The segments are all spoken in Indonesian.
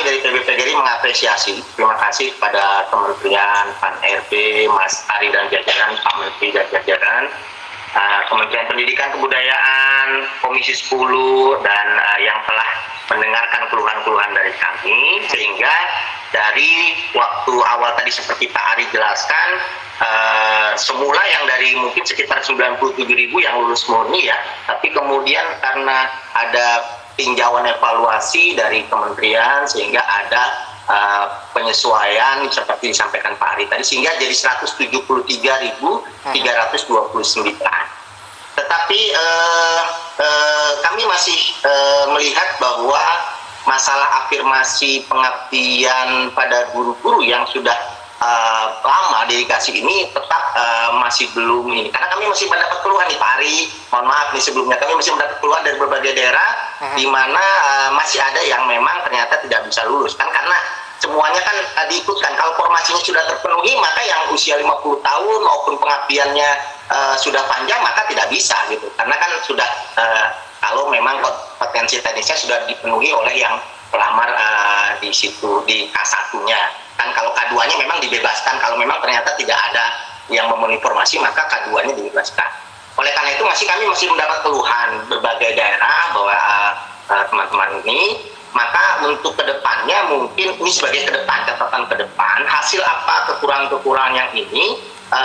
kami dari PBPGRI mengapresiasi, terima kasih kepada Kementerian Pan-RB, Mas Ari dan jajaran, Pak Menteri dan jajaran, Kementerian Pendidikan Kebudayaan, Komisi 10, dan yang telah mendengarkan keluhan-keluhan dari kami, sehingga dari waktu awal tadi seperti Pak Ari jelaskan, semula yang dari mungkin sekitar 97.000 yang lulus murni ya, tapi kemudian karena ada tinjauan evaluasi dari kementerian sehingga ada penyesuaian seperti disampaikan Pak Ari tadi, sehingga jadi 173.329. Tetapi kami masih melihat bahwa masalah afirmasi pengabdian pada guru-guru yang sudah lama dedikasi ini tetap masih belum ini, karena kami masih mendapat keluhan nih Pak Ari, mohon maaf nih sebelumnya, kami masih mendapat keluhan dari berbagai daerah di mana masih ada yang memang ternyata tidak bisa lulus, kan karena semuanya kan diikutkan, kalau formasinya sudah terpenuhi maka yang usia 50 tahun maupun pengabdiannya sudah panjang maka tidak bisa gitu, karena kan sudah kalau memang potensi teknisnya sudah dipenuhi oleh yang pelamar di situ di K1-nya. Kan kalau K2-nya memang dibebaskan, kalau memang ternyata tidak ada yang memenuhi formasi maka K2-nya dibebaskan. Oleh karena itu kami masih mendapat keluhan berbagai daerah bahwa teman-teman ini, maka untuk kedepannya mungkin ini sebagai catatan ke depan, hasil apa kekurangan-kekurangan yang ini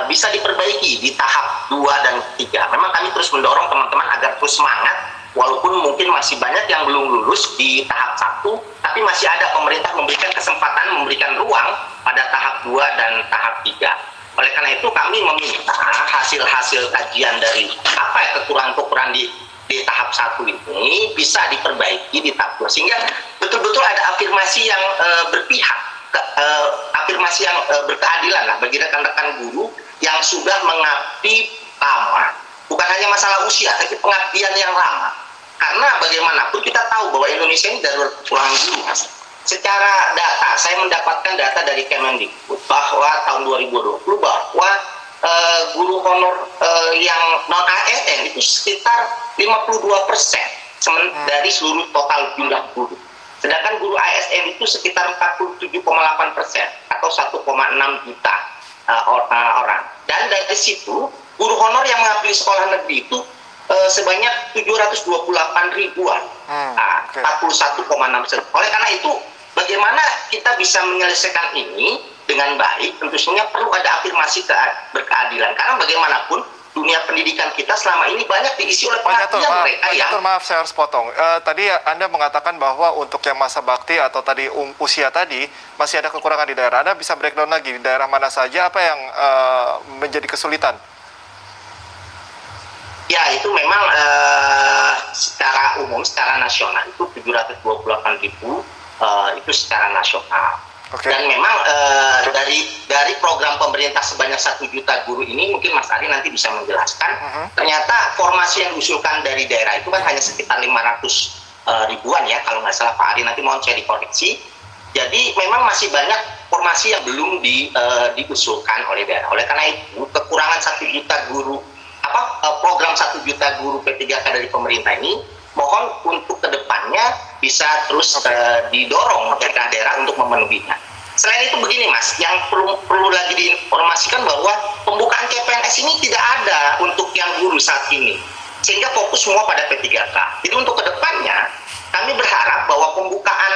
bisa diperbaiki di tahap 2 dan 3. Memang kami terus mendorong teman-teman agar terus semangat, walaupun mungkin masih banyak yang belum lulus di tahap 1, tapi masih ada pemerintah memberikan kesempatan, memberikan ruang pada tahap 2 dan tahap 3. Oleh karena itu kami meminta hasil-hasil kajian dari apa ya kekurangan-kekurangan di tahap 1 ini bisa diperbaiki di tahap 2, sehingga betul-betul ada afirmasi yang berpihak, afirmasi yang berkeadilan lah bagi rekan-rekan guru yang sudah mengabdi lama. Bukan hanya masalah usia, tapi pengabdian yang lama. Karena bagaimanapun kita tahu bahwa Indonesia ini darurat kekurangan guru, Mas. Secara data, saya mendapatkan data dari Kemendikbud bahwa tahun 2020 bahwa guru honor yang non ASN itu sekitar 52% dari seluruh total jumlah guru. Sedangkan guru ASN itu sekitar 47,8% atau 1,6 juta orang. Dan dari situ guru honor yang mengabdi di sekolah negeri itu sebanyak 728 ribuan, 41,6%. Oleh karena itu, bagaimana kita bisa menyelesaikan ini dengan baik? Tentu saja perlu ada afirmasi berkeadilan. Karena bagaimanapun dunia pendidikan kita selama ini banyak diisi oleh pengabdian mereka yang... Maaf, saya harus potong. Tadi Anda mengatakan bahwa untuk yang masa bakti atau tadi usia tadi masih ada kekurangan di daerah. Anda bisa breakdown lagi di daerah mana saja, apa yang menjadi kesulitan? Ya, itu memang secara umum, secara nasional itu 728 ribu itu secara nasional. Okay. Dan memang dari program pemerintah sebanyak 1 juta guru ini, mungkin Mas Ari nanti bisa menjelaskan, ternyata formasi yang diusulkan dari daerah itu kan hanya sekitar 500 ribuan ya, kalau nggak salah Pak Ari, nanti mohon saya dikoreksi. Jadi memang masih banyak formasi yang belum diusulkan oleh daerah. Oleh karena itu, kekurangan 1 juta guru, program 1 juta guru P3K dari pemerintah ini, mohon untuk kedepannya bisa terus didorong daerah-daerah untuk memenuhinya. Selain itu begini Mas, yang perlu lagi diinformasikan bahwa pembukaan CPNS ini tidak ada untuk yang guru saat ini, sehingga fokus semua pada P3K. Jadi untuk kedepannya kami berharap bahwa pembukaan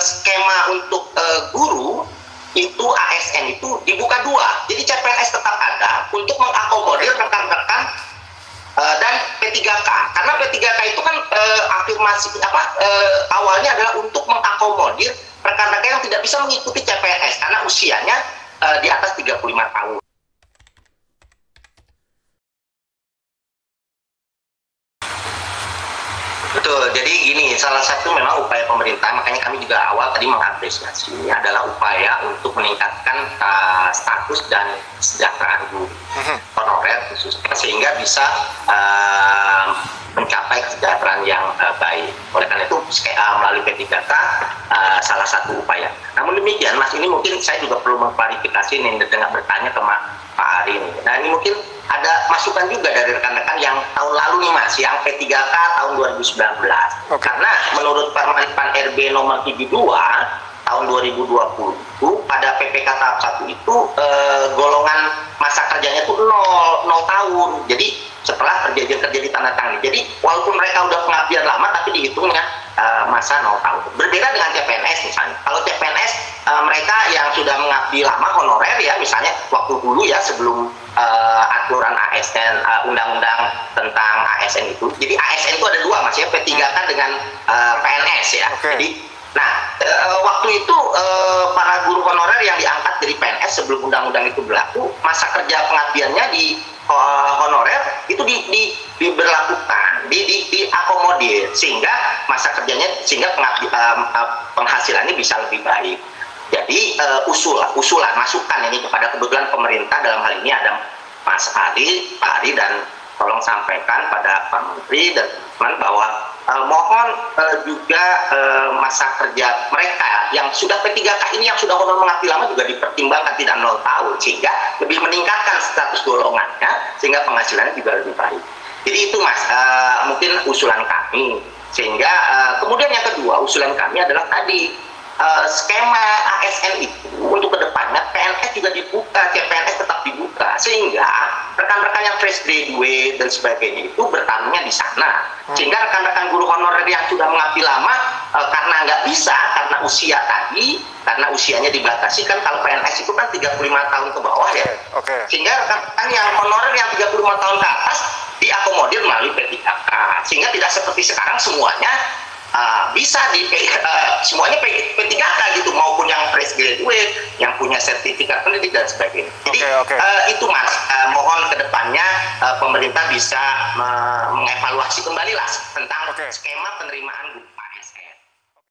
skema untuk guru itu ASN itu dibuka 2, jadi CPNS tetap ada untuk mengakomodir rekan-rekan dan P3K, karena P3K itu kan afirmasi awalnya adalah untuk mengakomodir rekan-rekan yang tidak bisa mengikuti CPNS karena usianya di atas 35 tahun. Betul, jadi gini, salah satu memang upaya pemerintah, makanya kami juga awal tadi mengapresiasi adalah upaya untuk meningkatkan status dan kesejahteraan guru honorer khususnya, sehingga bisa mencapai kesejahteraan yang baik. Oleh karena itu melalui P3K salah satu upaya. Namun demikian Mas, ini mungkin saya juga perlu mengklarifikasi nih dengan bertanya ke Pak hari ini. Nah ini mungkin ada masukan juga dari rekan-rekan yang tahun lalu nih Mas, yang P3K tahun 2019. Karena menurut Permen RB nomor 72 tahun 2020 itu pada PPK tahap 1 itu golongan masa kerjanya itu 0 tahun. Jadi setelah perjanjian kerja ditandatangani. Jadi walaupun mereka udah pengabdian lama tapi dihitungnya masa 0 tahun. Berbeda dengan CPNS misalnya. Kalau CPNS mereka yang sudah mengabdi lama honorer ya, misalnya waktu dulu ya sebelum aturan ASN, undang-undang tentang ASN itu. Jadi ASN itu ada dua Mas ya, P3K dengan PNS ya. Jadi waktu itu para guru honorer yang diangkat dari PNS sebelum undang-undang itu berlaku, masa kerja pengabdiannya di honorer itu diberlakukan, diakomodir sehingga masa kerjanya, sehingga penghasilannya bisa lebih baik. Jadi usulan, masukan ini kepada kebetulan pemerintah dalam hal ini ada Mas Ari, Pak Ari, dan tolong sampaikan pada Pak Menteri dan teman-teman bahwa mohon juga masa kerja mereka yang sudah P3K ini, yang sudah honor mengabdi lama juga dipertimbangkan tidak 0 tahun sehingga lebih meningkatkan status golongannya sehingga penghasilannya juga lebih baik. Jadi itu Mas, mungkin usulan kami. Sehingga kemudian yang kedua usulan kami adalah tadi skema ASN itu untuk kedepannya PNS juga dibuka, CPNS tetap dibuka sehingga rekan-rekan yang fresh graduate dan sebagainya itu bertanya di sana, sehingga rekan-rekan guru honorer yang sudah mengabdi lama karena nggak bisa karena usia tadi, karena usianya dibatasi kan, kalau PNS itu kan 35 tahun ke bawah ya, sehingga rekan-rekan yang honorer yang 35 tahun ke atas diakomodir melalui P3K, sehingga tidak seperti sekarang semuanya bisa semuanya P3K gitu, maupun yang fresh graduate, yang punya sertifikat pendidik dan sebagainya. Jadi itu Mas, mohon kedepannya pemerintah bisa mengevaluasi kembali lah tentang skema penerimaan guru.